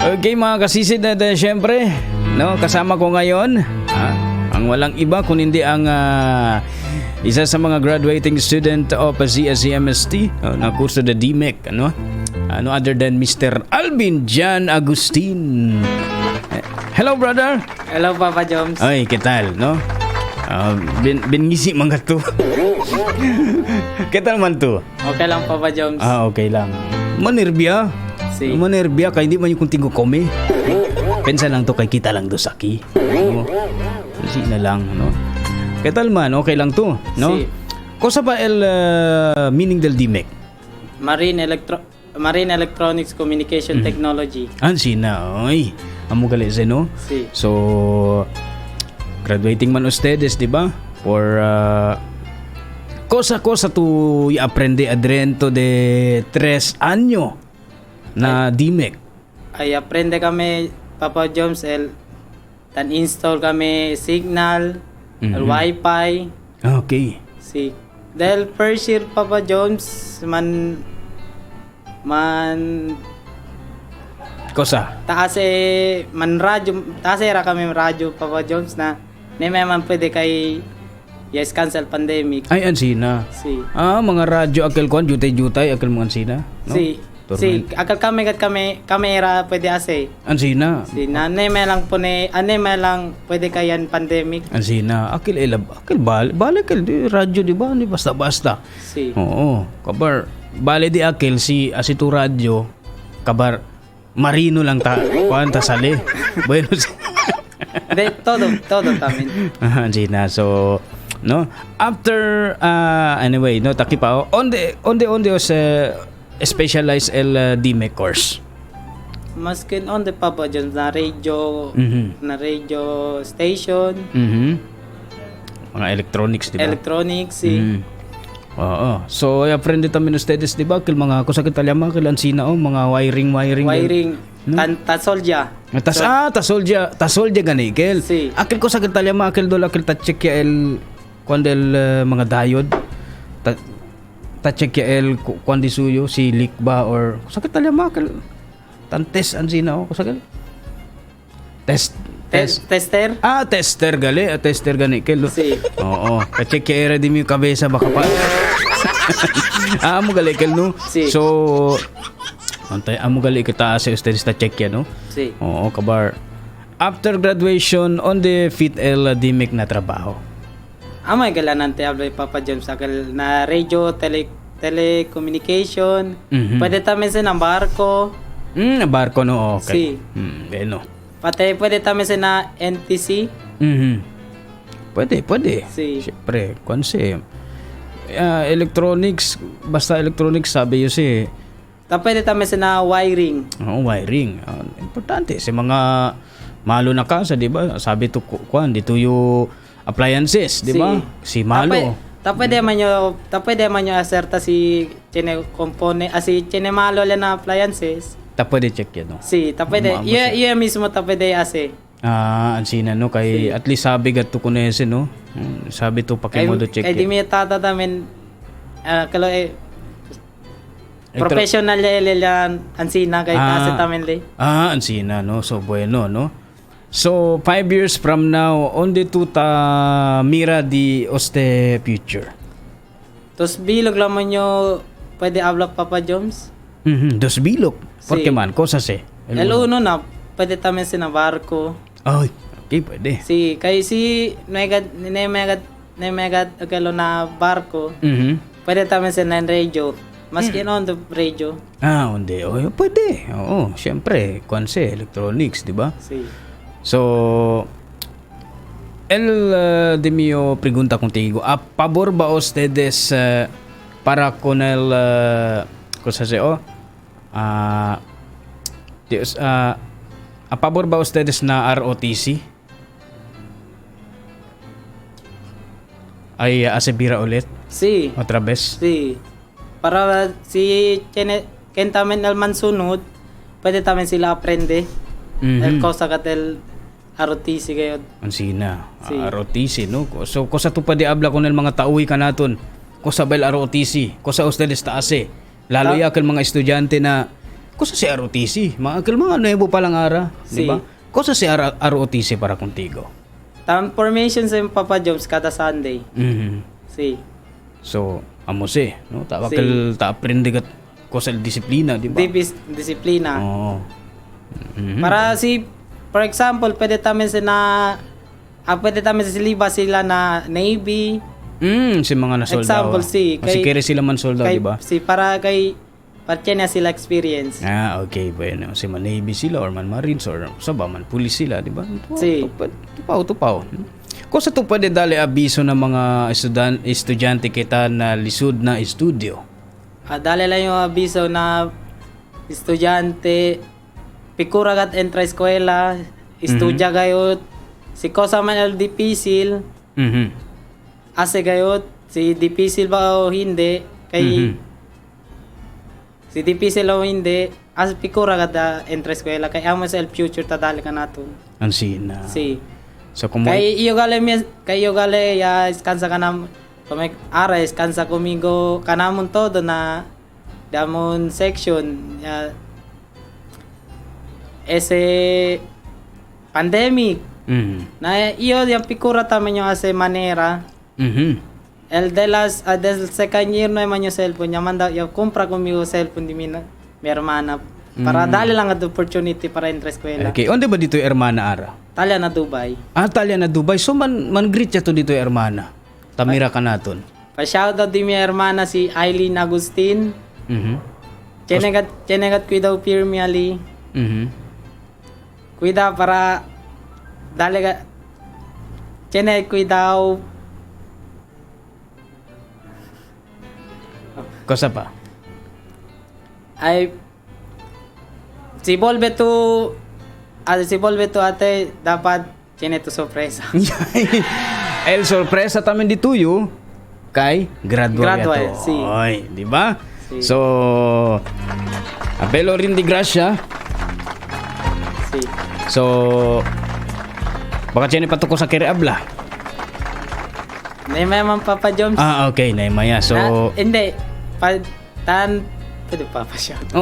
Okay mga kasisid natin, syempre, no, kasama ko ngayon, ang walang iba kung hindi ang isa sa mga graduating student of CSCMST na kurso na DMEC, ano other than Mr. Alvin Jan Agustin. Hello brother. Hello Papa Joms. Ay, ketal, no? Binngisi man ka to. Ketal man to? Okay lang Papa Joms. Okay lang. Manerbia. Si. Manerbia kay hindi man yung kunting ko kome. Pensa lang to kay kita lang do saki. No? Kasi na lang, no? Ketal man, okay lang to, no? Si. Cosa ba el meaning del DMEC? Marine Electronics Communication Technology. Ansi na, oy. Amo gali sa no? Si. So graduating man ustedes, di ba? For cosa tu i-aprende adrento de 3 anyo na DMEC. Ay aprende kami Papa Joms tan install kami signal, el wifi. Okay. Si. Dahil first year Papa Joms man Cosa? taas ra kami radyo Papa Joms na may man pwede kay cancel pandemic. Ay, ansina. Si. Mga radyo akil kon, jutay-jutay akil mga ansina. No? Si. Si, akal kami kamera pwede ase. Ansina. Si, nanay may lang po anay may lang pwede kayan pandemic. Ansina. Akil balik di radyo, di ba? Di basta-basta. Si. Oo. Kabar, bale di akil si asitu radyo, kabar, marino lang ta sali. Bueno, De, todo tamin. Ansina. So, no? After, anyway, no, taki pa, onde specialized DMEC course. Maskin on the Papa Jones na radio, na radio station, Mga electronics, di ba? electronics, si. Oo. So, aprende tamin ustedes, di ba? Kil mga kusakit talyama, kil ansina, mga wiring. Tasolja. Tasolja gani, kel. Si. Akil ko sakit talyama, akil dol, akil ta-check ya mga diode. Ta-check ya kundi suyo, si leak ba, or kusakit talyama, akil tantes ansina, kusakit. Tester? Tester gali. Tester gani, kel. Si. Oo. Ta-check ya era di mo yung kabesa, baka pa. Amo gali, kel, no? Si. So, amo gali kita sa ustedes ta-check ya, no? Si. Oo, kabar. After graduation, on the fit DMEC na trabaho. Amay galanan te abay Papa James akal na radio, telecommunication. Pwede tamin sa ng barko. Barko, no? Okay. Si. Bueno. Pati pwede tamin sa na NTC. Pwede. Si. Siyempre, konse. Electronics, basta electronics, sabi yun si. Pwede tamin sa na wiring. Wiring. Importante. Sa mga malo na kasa, di ba? Sabi to, dito yung appliances, di ba? Si malo. Pwede man nyo aserta si chine malo lang na appliances. Pwede check yan, no? Si, pwede. Iya mismo pwede ase. Ansina, no? Kay at least sabi gato kunese, no? Sabi to pakimodo check. Kay di mi tata tamin kalo professional yan ansina kay tase tamin le. Ansina, no? So bueno, no? So 5 years from now, onde tuta mira di oste future. Tos bilog lamang nyo pwede habla Papa Joms. Dos bilog. Porque man, cosas El uno na pwede tamin sa na barko. Ay, okay, pwede. Si kay si megad akalo na barko. Pwede tamin sa na radio. Maski on the radio. Onde. Pwede. Oo, syempre, konse electronics, di ba? Si. So, de mio pregunta contigo, a pabor ba ustedes para con el cosa se a pabor ba ustedes na ROTC? Ay asebira ulit? Si. Otra vez? Si. Para si kentamen alman sunod, pwede tamen sila aprende. El cosa katel ROTC kayo. Ansina. Si. ROTC, no? So, cosa tu pa di habla con el mga tauwi ka naton? Cosa ba el ROTC? Cosa ustedes taase? Lalo ya kal mga estudyante na Cosa si ROTC? Mga uncle, mga nuevo pa lang ara, di Si. ba? Cosa si ROTC para contigo? Formation sa Papa Jobs kada Sunday. Mhm. Si. So, amo si, no? Tawakal ta aprende kat cosa disiplina, di ba? Disiplina. Oo. Mhm. Para for example, pwede tamin siliba sila na Navy. Si mga nasoldaw. Example, si. Kasi kere sila man soldado, di ba? Para niya sila experience. Okay, bueno. Si man Navy sila or man Marines or sa ba man pulis sila, di ba? Si. Tupaw. Kung sa to pwede dali abiso ng mga estudyante kita na lisod na estudio. Dali lang yung abiso na estudyante, pikura kat entra eskwela, estudya gayot, si kosa man el dipisil, Mhm. ase gayot, si dipisil ba o hindi, kay Mhm. si dipisil o hindi, as pikura kat entra eskwela, kay amo sa el future tadali ka nato. Ang sina. Si. So kung Kay iyo gale ya iskansa ka na pamay ara iskansa kumigo kanamon todo na damon section ya ese pandemic Mhm. na iyo yung pikura tamen yung ase manera Mhm. el de las del second year no man yung cellphone ya manda yung compra kumigo cellphone di mi hermana para dali lang at opportunity para entrar eskwela. Okay, onde ba dito yung hermana ara? Talya na Dubai. Talya na Dubai. So man greet ya to dito yung hermana. Tamira ka naton. Pa-shoutout din mi hermana si Eileen Agustin. Mhm. Chenegat cuidado firmly. Mhm. Cuida para dalaga cuidado Cosa pa? ay si volve tu ate dapat tiene tu sorpresa. El sorpresa tamen di tuyo kay graduate. Graduate, si. Oy, di ba? Si. So, apelo rin di gracia. Si. So, baka tiyan ipatuko sa kere abla. May man Papa Joms. Okay, naimaya. So, Hindi. Pwede pa-shoutout.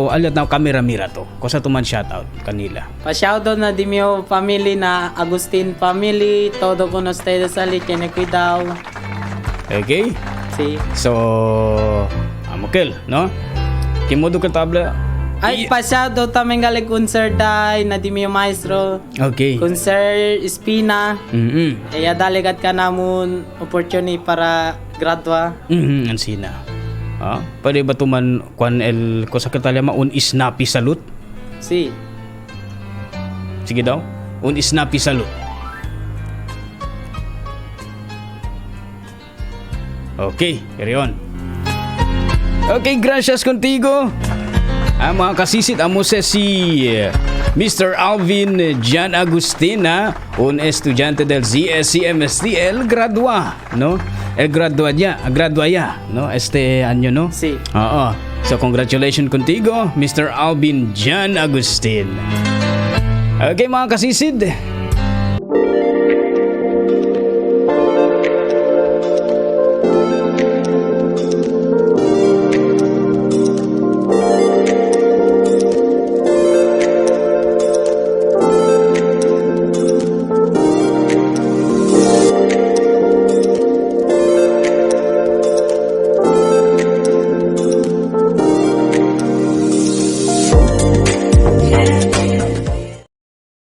alyat na kamera mira to. Kosa tuman shoutout kanila. Pa-shoutout na di mio family na Agustin family. Todo con ustedes ali. Tiene cuidado. Okay? Si. So, amokel, no? Kimodo ka tabla. Ay, pa-shoutout tamang galing kun Sir Day na di mio maestro. Okay. Kun Sir Espina. Mhm. Kaya daligat ka namun opportunity para gradua. Mhm, ansina. Pwede ba tuman kwan el ko sa katalya un snappy salute? Si. Sige daw. Un snappy salute. Okay, carry on. Okay, gracias contigo. Mga kasisit, amo si Mr. Alvin Jan Agustina, un estudiante del ZSCMST, gradua, no? Gradua ya, no? Año, no? Si. Oo. So, congratulations contigo, Mr. Alvin Jan Agustin. Okay, mga kasisid,